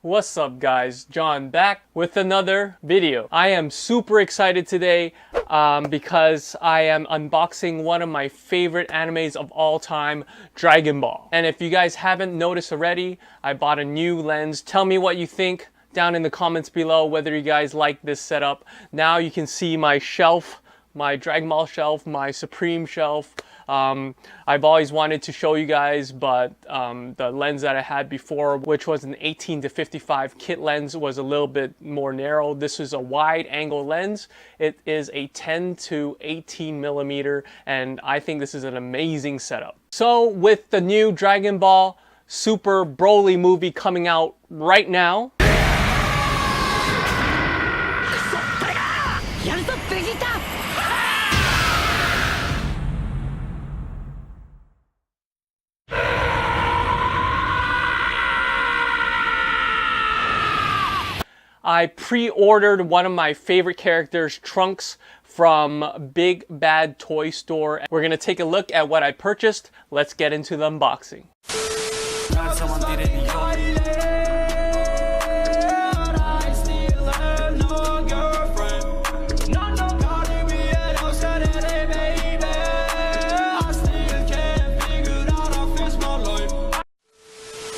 What's up guys, John back with another video. I am super excited today because I am unboxing one of my favorite animes of all time, Dragon Ball. And if you guys haven't noticed already, I bought a new lens. Tell me what you think down in the comments below, whether you guys like this setup. Now you can see my shelf, my Dragon Ball shelf, my Supreme shelf. I've always wanted to show you guys, but the lens that I had before, which was an 18-55 kit lens, was a little bit more narrow. This is a wide angle lens. It is a 10-18 millimeter, and I think this is an amazing setup. So with the new Dragon Ball Super Broly movie coming out right now, I pre-ordered one of my favorite characters, Trunks, from Big Bad Toy Store. We're gonna take a look at what I purchased. Let's get into the unboxing.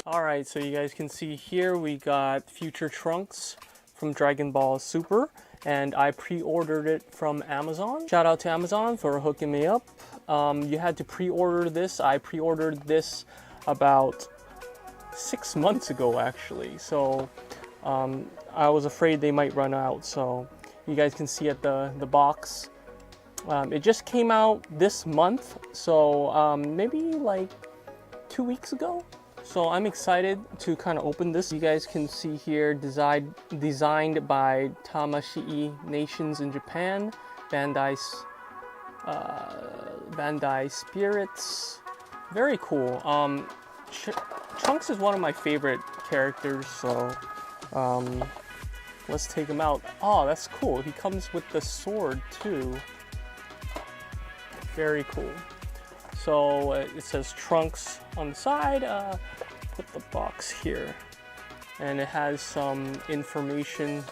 Alright, so you guys can see here we got Future Trunks from Dragon Ball Super, and I pre-ordered it from Amazon. Shout out to Amazon for hooking me up. You had to pre-order this. I pre-ordered this about 6 months ago actually, so I was afraid they might run out. So you guys can see at the box, it just came out this month, so maybe like 2 weeks ago. So I'm excited to kind of open this. You guys can see here, designed by Tamashii Nations in Japan, Bandai Spirits. Very cool. Trunks is one of my favorite characters, so let's take him out. Oh, that's cool. He comes with the sword too. Very cool. So it says Trunks on the side. Put the box here, and it has some information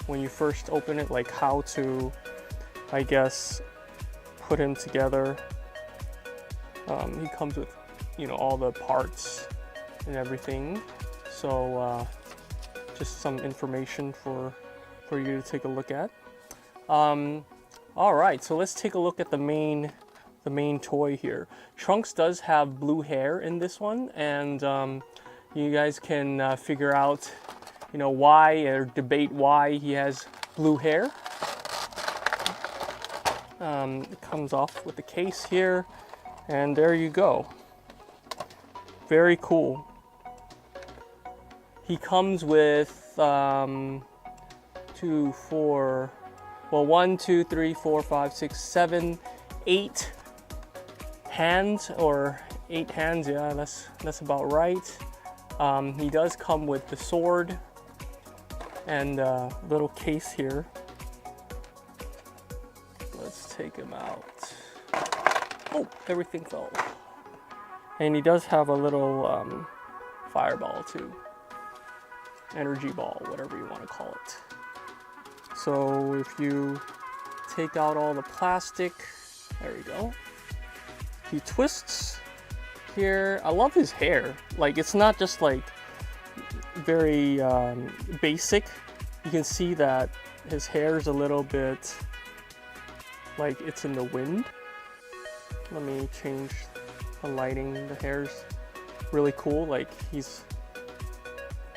when you first open it, like how to, I guess, put him together. He comes with, you know, all the parts and everything. So just some information for you to take a look at. All right, so let's take a look at the main toy here. Trunks does have blue hair in this one, and you guys can figure out, you know, why, or debate why he has blue hair. It comes off with the case here, and there you go. Very cool. He comes with 1, 2, 3, 4, 5, 6, 7, 8 hands, or 8 hands. Yeah, that's about right. He does come with the sword and a little case here. Let's take him out. Oh, everything fell. And he does have a little fireball too. Energy ball, whatever you want to call it. So if you take out all the plastic, there we go. He twists here. I love his hair. Like, it's not just like very basic. You can see that his hair is a little bit like it's in the wind. Let me change the lighting. The hair's really cool. Like,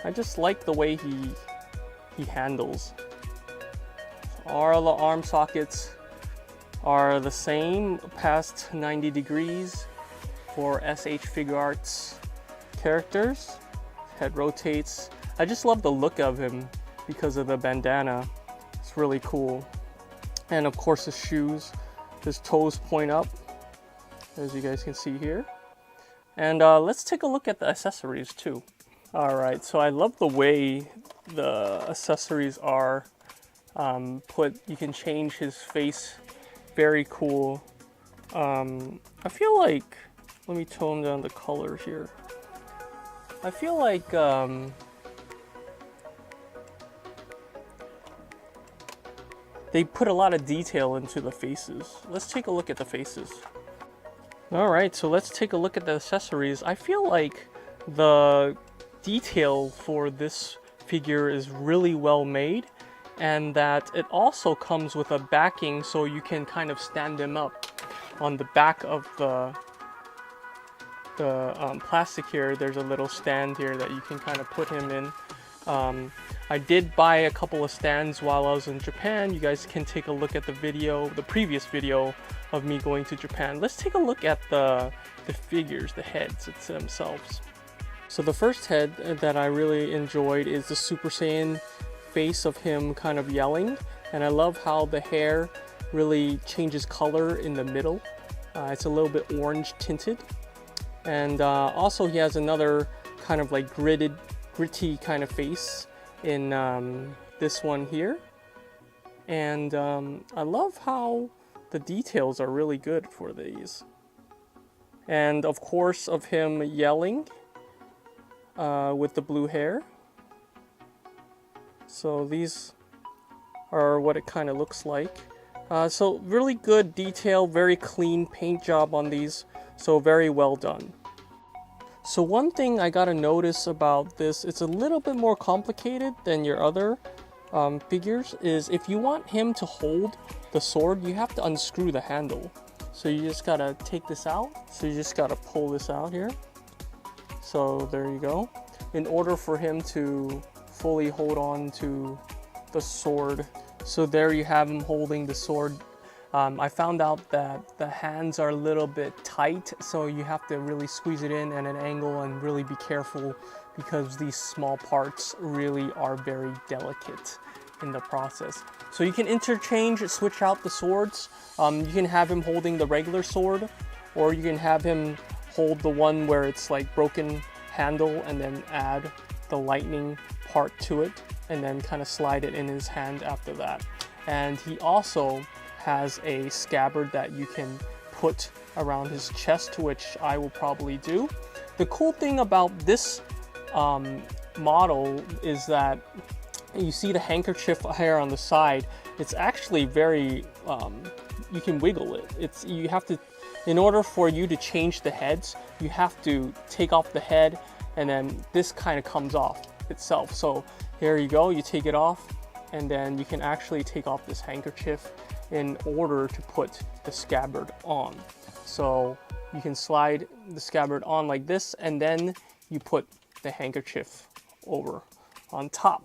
I just like the way he handles. All the arm sockets are the same, past 90 degrees for SH Figuarts characters. Head rotates. I just love the look of him because of the bandana. It's really cool. And of course his shoes. His toes point up, as you guys can see here. And let's take a look at the accessories too. Alright, so I love the way the accessories are put. You can change his face. Very cool. I feel like, let me tone down the colors here. I feel like they put a lot of detail into the faces. Let's take a look at the faces. Alright, so let's take a look at the accessories. I feel like the detail for this figure is really well made, and that it also comes with a backing so you can kind of stand him up. On the back of the plastic here, there's a little stand here that you can kind of put him in. I did buy a couple of stands while I was in Japan. You guys can take a look at the video, the previous video of me going to Japan. Let's take a look at the figures, the heads themselves. So the first head that I really enjoyed is the Super Saiyan face of him kind of yelling, and I love how the hair really changes color in the middle. It's a little bit orange tinted, and also he has another kind of like gritty kind of face in this one here, and I love how the details are really good for these, and of course of him yelling with the blue hair. So these are what it kind of looks like. So really good detail, very clean paint job on these, so very well done. So one thing I gotta notice about this, it's a little bit more complicated than your other figures, is if you want him to hold the sword, you have to unscrew the handle. So you just gotta take this out. So you just gotta pull this out here. So there you go. In order for him to fully hold on to the sword. So there you have him holding the sword. I found out that the hands are a little bit tight, so you have to really squeeze it in at an angle and really be careful, because these small parts really are very delicate in the process. So you can interchange, switch out the swords. You can have him holding the regular sword, or you can have him hold the one where it's like broken handle and then add the lightning part to it, and then kind of slide it in his hand after that. And he also has a scabbard that you can put around his chest, which I will probably do. The cool thing about this model is that you see the handkerchief hair on the side. It's actually very, you can wiggle it. You have to, in order for you to change the heads, you have to take off the head, and then this kind of comes off itself. So here you go, you take it off, and then you can actually take off this handkerchief in order to put the scabbard on. So you can slide the scabbard on like this, and then you put the handkerchief over on top.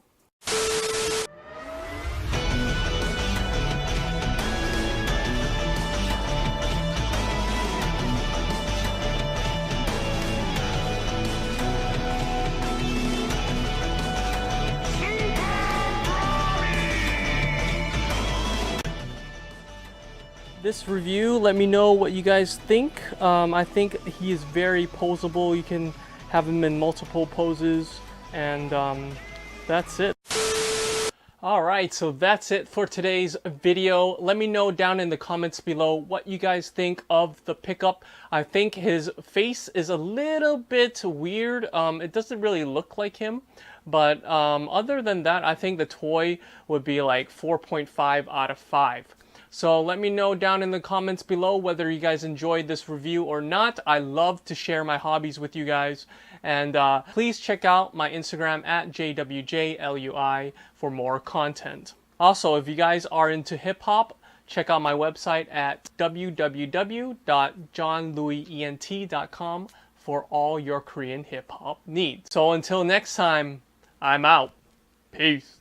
This review, let me know what you guys think. I think he is very poseable. You can have him in multiple poses, and that's it. Alright, so that's it for today's video. Let me know down in the comments below what you guys think of the pickup. I think his face is a little bit weird. It doesn't really look like him. But other than that, I think the toy would be like 4.5 out of 5. So let me know down in the comments below whether you guys enjoyed this review or not. I love to share my hobbies with you guys. And please check out my Instagram at JWJLUI for more content. Also, if you guys are into hip-hop, check out my website at www.johnlouisent.com for all your Korean hip-hop needs. So until next time, I'm out. Peace.